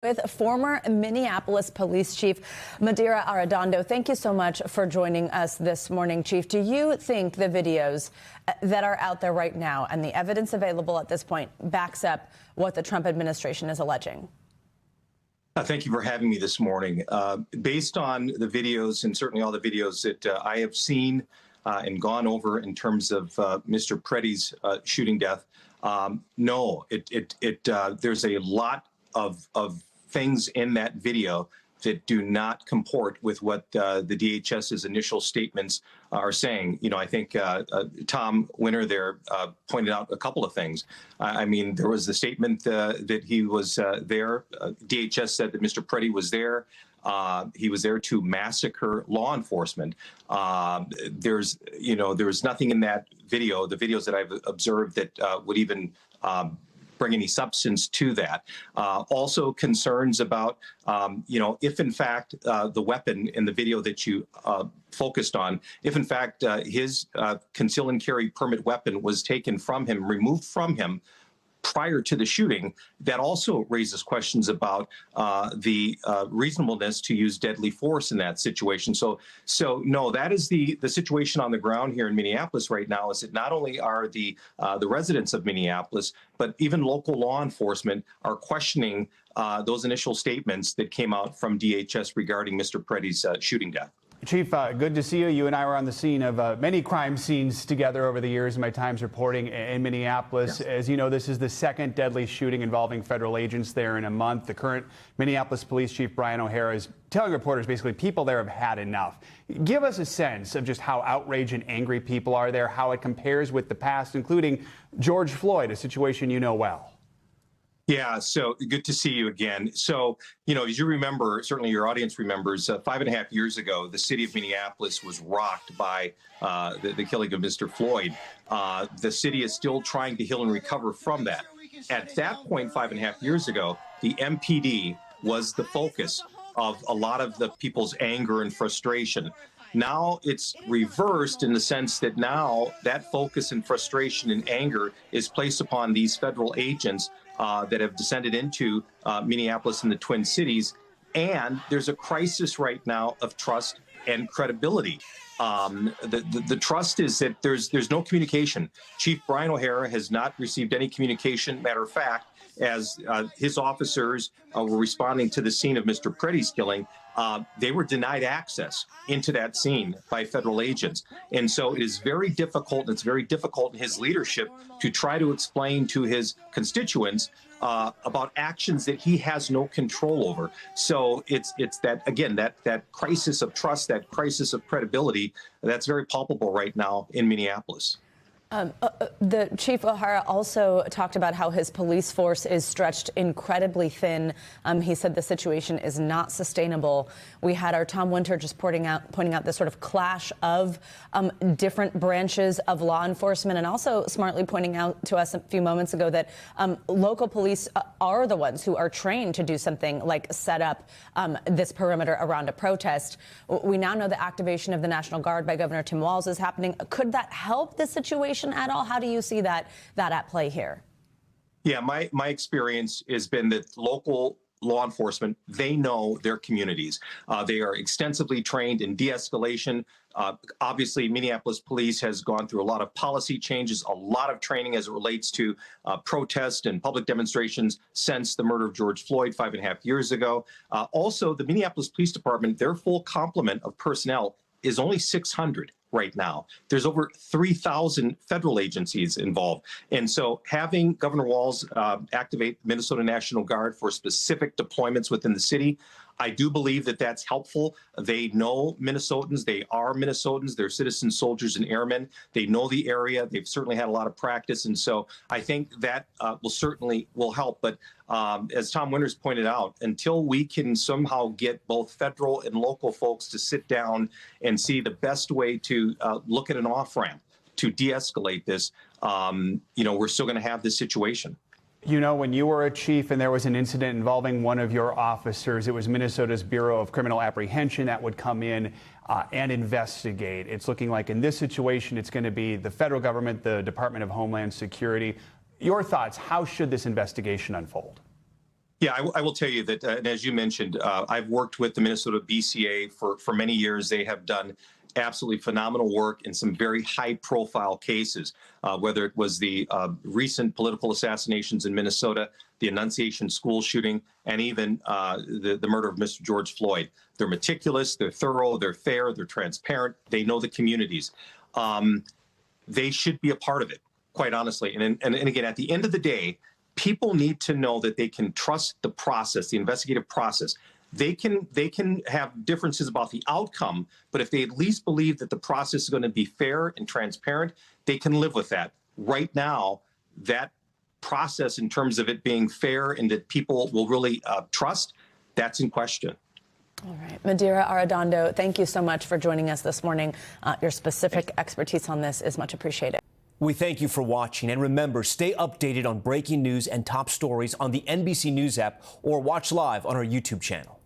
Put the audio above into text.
With former Minneapolis Police Chief Medaria Arradondo. Thank you so much for joining us this morning, Chief. Do you think the videos that are out there right now and the evidence available at this point backs up what the Trump administration is alleging? Thank you for having me this morning. Based on the videos and certainly all the videos that I have seen and gone over in terms of Mr. Pretti's shooting death, no, there's a lot of things in that video that do not comport with what the DHS's initial statements are saying. You know, I think Tom Winter there pointed out a couple of things. I mean, there was the statement that he was there. DHS said that Mr. Pretti was there. He was there to massacre law enforcement. There's nothing in that video, the videos that I've observed, that would even bring any substance to that. Also concerns about, if in fact the weapon in the video that you focused on, if in fact his conceal and carry permit weapon was taken from him, removed from him prior to the shooting, that also raises questions about the reasonableness to use deadly force in that situation. So no, that is the situation on the ground here in Minneapolis right now, is that not only are the residents of Minneapolis, but even local law enforcement are questioning those initial statements that came out from DHS regarding Mr. Pretti's shooting death. Chief, good to see you. You and I were on the scene of many crime scenes together over the years in my times reporting in Minneapolis. Yes. As you know, this is the second deadly shooting involving federal agents there in a month. The current Minneapolis Police Chief, Brian O'Hara, is telling reporters basically people there have had enough. Give us a sense of just how outraged and angry people are there, how it compares with the past, including George Floyd, a situation you know well. Yeah, so good to see you again. So, as you remember, certainly your audience remembers, 5.5 years ago, the city of Minneapolis was rocked by the killing of Mr. Floyd. The city is still trying to heal and recover from that. At that point, 5.5 years ago, the MPD was the focus of a lot of the people's anger and frustration. Now it's reversed in the sense that now that focus and frustration and anger is placed upon these federal agents that have descended into Minneapolis and the Twin Cities. And there's a crisis right now of trust and credibility. The trust is that there's no communication. Chief Brian O'Hara has not received any communication. Matter of fact, as his officers were responding to the scene of Mr. Pretti's killing, they were denied access into that scene by federal agents. And so it is very difficult, and it's very difficult in his leadership to try to explain to his constituents about actions that he has no control over. So it's that, again, that crisis of trust, that crisis of credibility, that's very palpable right now in Minneapolis. The Chief O'Hara also talked about how his police force is stretched incredibly thin. He said the situation is not sustainable. We had our Tom Winter just pointing out this sort of clash of different branches of law enforcement, and also smartly pointing out to us a few moments ago that local police are the ones who are trained to do something like set up this perimeter around a protest. We now know the activation of the National Guard by Governor Tim Walz is happening. Could that help the situation at all? How do you see that at play here? Yeah, my experience has been that local law enforcement, they know their communities. They are extensively trained in de-escalation. Obviously, Minneapolis police has gone through a lot of policy changes, a lot of training as it relates to protest and public demonstrations since the murder of George Floyd 5.5 years ago. Also, the Minneapolis Police Department, their full complement of personnel is only 600 right now. There's over 3,000 federal agencies involved. And so having Governor Walz activate Minnesota National Guard for specific deployments within the city, I do believe that that's helpful. They know Minnesotans. They are Minnesotans. They're citizen soldiers and airmen. They know the area. They've certainly had a lot of practice. And so I think that will help. But as Tom Winters pointed out, until we can somehow get both federal and local folks to sit down and see the best way to look at an off-ramp to de-escalate this, we're still going to have this situation. You know, when you were a chief and there was an incident involving one of your officers, it was Minnesota's Bureau of Criminal Apprehension that would come in and investigate. It's looking like in this situation, it's going to be the federal government, the Department of Homeland Security. Your thoughts, how should this investigation unfold? Yeah, I will tell you that, and as you mentioned, I've worked with the Minnesota BCA for many years. They have done absolutely phenomenal work in some very high-profile cases, whether it was the recent political assassinations in Minnesota, the Annunciation school shooting, and even the murder of Mr. George Floyd. They're meticulous, they're thorough, they're fair, they're transparent, they know the communities. They should be a part of it, quite honestly. And again, at the end of the day, people need to know that they can trust the process, the investigative process. They can have differences about the outcome, but if they at least believe that the process is going to be fair and transparent, they can live with that. Right now, that process in terms of it being fair and that people will really trust, that's in question. All right. Medaria Arradondo, thank you so much for joining us this morning. Your specific expertise on this is much appreciated. We thank you for watching, and remember, stay updated on breaking news and top stories on the NBC News app or watch live on our YouTube channel.